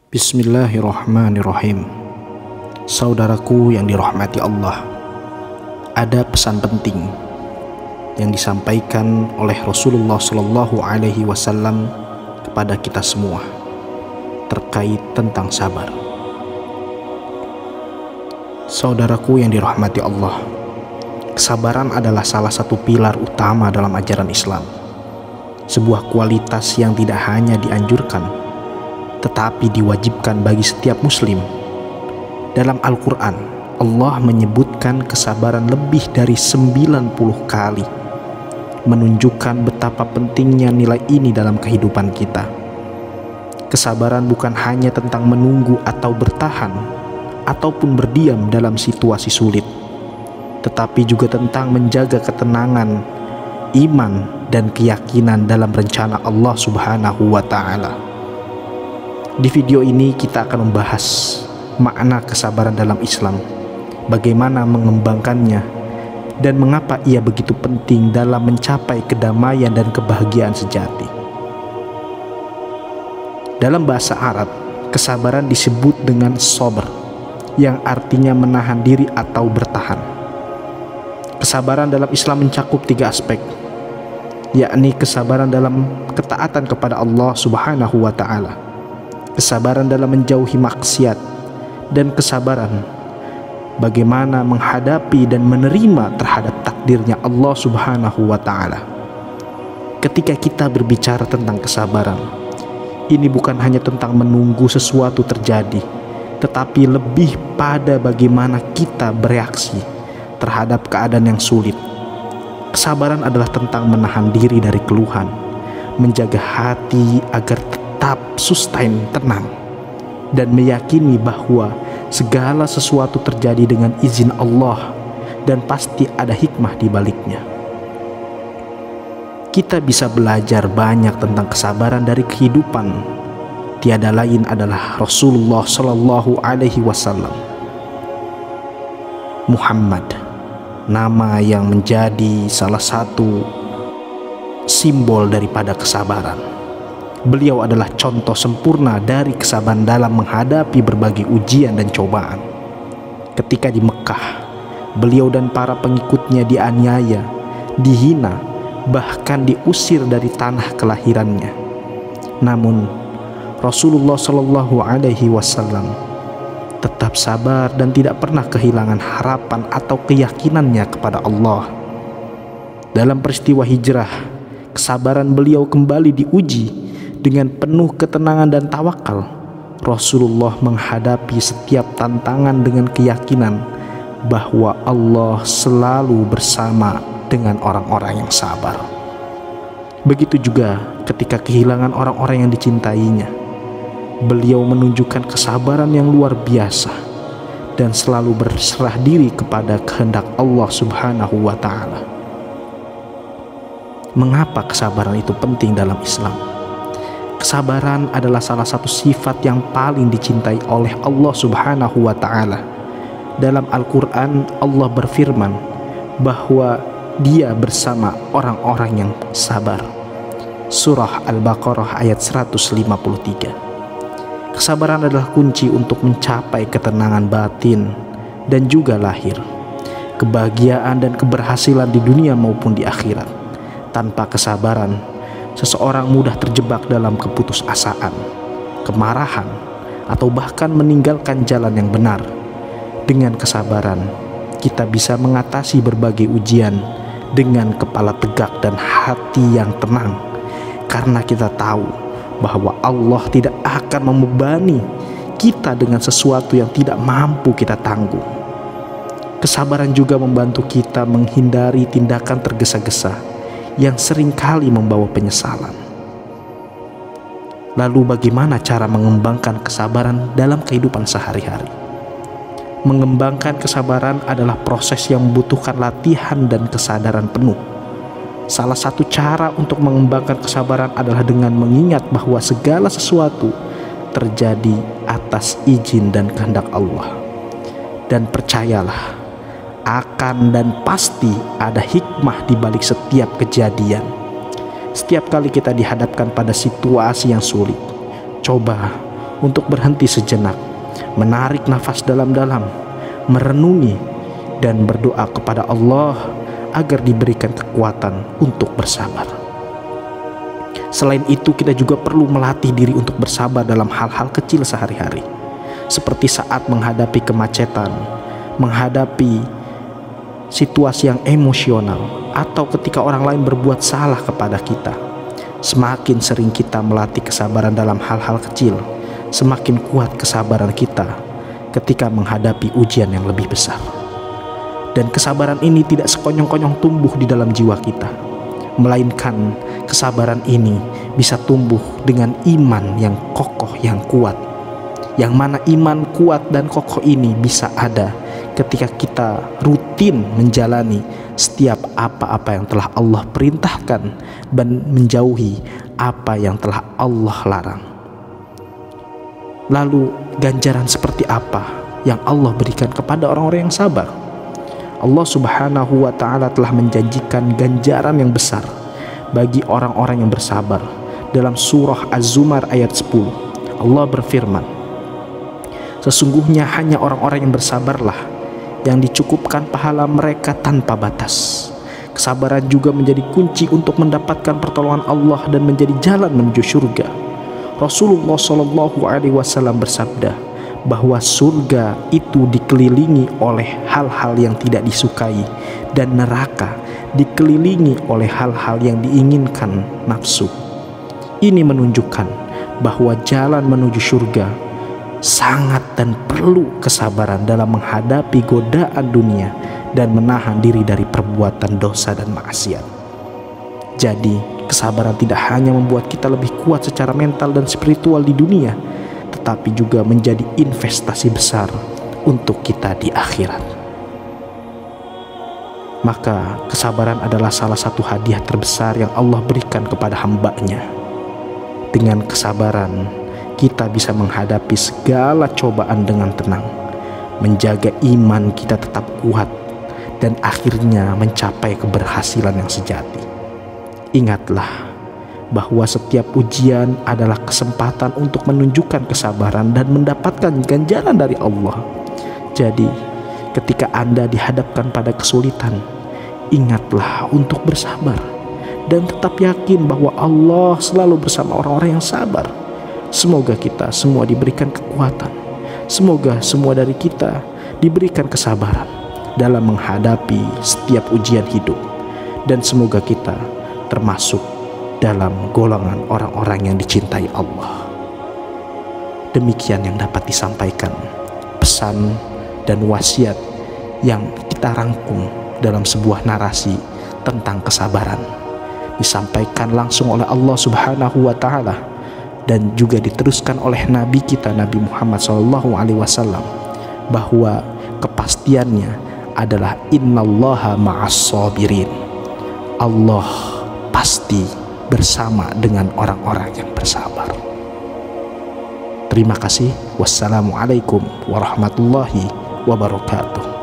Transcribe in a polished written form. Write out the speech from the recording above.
Bismillahirrahmanirrahim. Saudaraku yang dirahmati Allah, ada pesan penting yang disampaikan oleh Rasulullah Shallallahu Alaihi Wasallam kepada kita semua terkait tentang sabar. Saudaraku yang dirahmati Allah, kesabaran adalah salah satu pilar utama dalam ajaran Islam. Sebuah kualitas yang tidak hanya dianjurkan tetapi diwajibkan bagi setiap muslim. Dalam Al-Quran, Allah menyebutkan kesabaran lebih dari 90 kali, menunjukkan betapa pentingnya nilai ini dalam kehidupan kita. Kesabaran bukan hanya tentang menunggu atau bertahan ataupun berdiam dalam situasi sulit, tetapi juga tentang menjaga ketenangan, iman, dan keyakinan dalam rencana Allah Subhanahu wa Ta'ala. Di video ini kita akan membahas makna kesabaran dalam Islam, bagaimana mengembangkannya, dan mengapa ia begitu penting dalam mencapai kedamaian dan kebahagiaan sejati. Dalam bahasa Arab, kesabaran disebut dengan sabr, yang artinya menahan diri atau bertahan. Kesabaran dalam Islam mencakup 3 aspek, yakni kesabaran dalam ketaatan kepada Allah Subhanahu wa Ta'ala, kesabaran dalam menjauhi maksiat, dan kesabaran bagaimana menghadapi dan menerima terhadap takdirnya Allah Subhanahu wa Ta'ala. Ketika kita berbicara tentang kesabaran, ini bukan hanya tentang menunggu sesuatu terjadi, tetapi lebih pada bagaimana kita bereaksi terhadap keadaan yang sulit. Kesabaran adalah tentang menahan diri dari keluhan, menjaga hati agar tetap sustain, tenang, dan meyakini bahwa segala sesuatu terjadi dengan izin Allah dan pasti ada hikmah di baliknya. Kita bisa belajar banyak tentang kesabaran dari kehidupan. Tiada lain adalah Rasulullah Shallallahu Alaihi Wasallam. Muhammad, nama yang menjadi salah satu simbol daripada kesabaran. Beliau adalah contoh sempurna dari kesabaran dalam menghadapi berbagai ujian dan cobaan. Ketika di Mekah, beliau dan para pengikutnya dianiaya, dihina, bahkan diusir dari tanah kelahirannya. Namun, Rasulullah Shallallahu Alaihi Wasallam tetap sabar dan tidak pernah kehilangan harapan atau keyakinannya kepada Allah. Dalam peristiwa hijrah, kesabaran beliau kembali diuji. Dengan penuh ketenangan dan tawakal, Rasulullah menghadapi setiap tantangan dengan keyakinan bahwa Allah selalu bersama dengan orang-orang yang sabar. Begitu juga ketika kehilangan orang-orang yang dicintainya, beliau menunjukkan kesabaran yang luar biasa dan selalu berserah diri kepada kehendak Allah Subhanahu wa Ta'ala. Mengapa kesabaran itu penting dalam Islam? Kesabaran adalah salah satu sifat yang paling dicintai oleh Allah Subhanahu wa Ta'ala. Dalam Al-Quran, Allah berfirman bahwa Dia bersama orang-orang yang sabar. Surah Al-Baqarah ayat 153. Kesabaran adalah kunci untuk mencapai ketenangan batin dan juga lahir, kebahagiaan dan keberhasilan di dunia maupun di akhirat. Tanpa kesabaran, seseorang mudah terjebak dalam keputusasaan, kemarahan, atau bahkan meninggalkan jalan yang benar. Dengan kesabaran, kita bisa mengatasi berbagai ujian dengan kepala tegak dan hati yang tenang, karena kita tahu bahwa Allah tidak akan membebani kita dengan sesuatu yang tidak mampu kita tanggung. Kesabaran juga membantu kita menghindari tindakan tergesa-gesa yang seringkali membawa penyesalan. Lalu bagaimana cara mengembangkan kesabaran dalam kehidupan sehari-hari? Mengembangkan kesabaran adalah proses yang membutuhkan latihan dan kesadaran penuh. Salah satu cara untuk mengembangkan kesabaran adalah dengan mengingat bahwa segala sesuatu terjadi atas izin dan kehendak Allah. Dan percayalah, akan dan pasti ada hikmah di balik setiap kejadian. Setiap kali kita dihadapkan pada situasi yang sulit, coba untuk berhenti sejenak, menarik nafas dalam-dalam, merenungi dan berdoa kepada Allah agar diberikan kekuatan untuk bersabar. Selain itu, kita juga perlu melatih diri untuk bersabar dalam hal-hal kecil sehari-hari, seperti saat menghadapi kemacetan, menghadapi situasi yang emosional, atau ketika orang lain berbuat salah kepada kita. Semakin sering kita melatih kesabaran dalam hal-hal kecil, semakin kuat kesabaran kita ketika menghadapi ujian yang lebih besar. Dan kesabaran ini tidak sekonyong-konyong tumbuh di dalam jiwa kita, melainkan kesabaran ini bisa tumbuh dengan iman yang kokoh, yang kuat. Yang mana iman kuat dan kokoh ini bisa ada ketika kita rutin menjalani setiap apa-apa yang telah Allah perintahkan dan menjauhi apa yang telah Allah larang. Lalu ganjaran seperti apa yang Allah berikan kepada orang-orang yang sabar? Allah Subhanahu wa ta'ala telah menjanjikan ganjaran yang besar bagi orang-orang yang bersabar. Dalam surah Az-Zumar ayat 10, Allah berfirman, sesungguhnya hanya orang-orang yang bersabarlah yang dicukupkan pahala mereka tanpa batas. Kesabaran juga menjadi kunci untuk mendapatkan pertolongan Allah dan menjadi jalan menuju surga. Rasulullah SAW bersabda bahwa surga itu dikelilingi oleh hal-hal yang tidak disukai, dan neraka dikelilingi oleh hal-hal yang diinginkan nafsu. Ini menunjukkan bahwa jalan menuju surga sangat dan perlu kesabaran dalam menghadapi godaan dunia dan menahan diri dari perbuatan dosa dan maksiat. Jadi, kesabaran tidak hanya membuat kita lebih kuat secara mental dan spiritual di dunia, tetapi juga menjadi investasi besar untuk kita di akhirat. Maka kesabaran adalah salah satu hadiah terbesar yang Allah berikan kepada hamba-Nya. Dengan kesabaran, kita bisa menghadapi segala cobaan dengan tenang, menjaga iman kita tetap kuat, dan akhirnya mencapai keberhasilan yang sejati. Ingatlah bahwa setiap ujian adalah kesempatan untuk menunjukkan kesabaran dan mendapatkan ganjaran dari Allah. Jadi, ketika Anda dihadapkan pada kesulitan, ingatlah untuk bersabar dan tetap yakin bahwa Allah selalu bersama orang-orang yang sabar. Semoga kita semua diberikan kekuatan. Semoga semua dari kita diberikan kesabaran dalam menghadapi setiap ujian hidup. Dan semoga kita termasuk dalam golongan orang-orang yang dicintai Allah. Demikian yang dapat disampaikan, pesan dan wasiat yang kita rangkum dalam sebuah narasi tentang kesabaran, disampaikan langsung oleh Allah Subhanahu wa ta'ala dan juga diteruskan oleh Nabi kita, Nabi Muhammad SAW, bahwa kepastiannya adalah innallaha ma'as-sabirin. Allah pasti bersama dengan orang-orang yang bersabar. Terima kasih. Wassalamualaikum warahmatullahi wabarakatuh.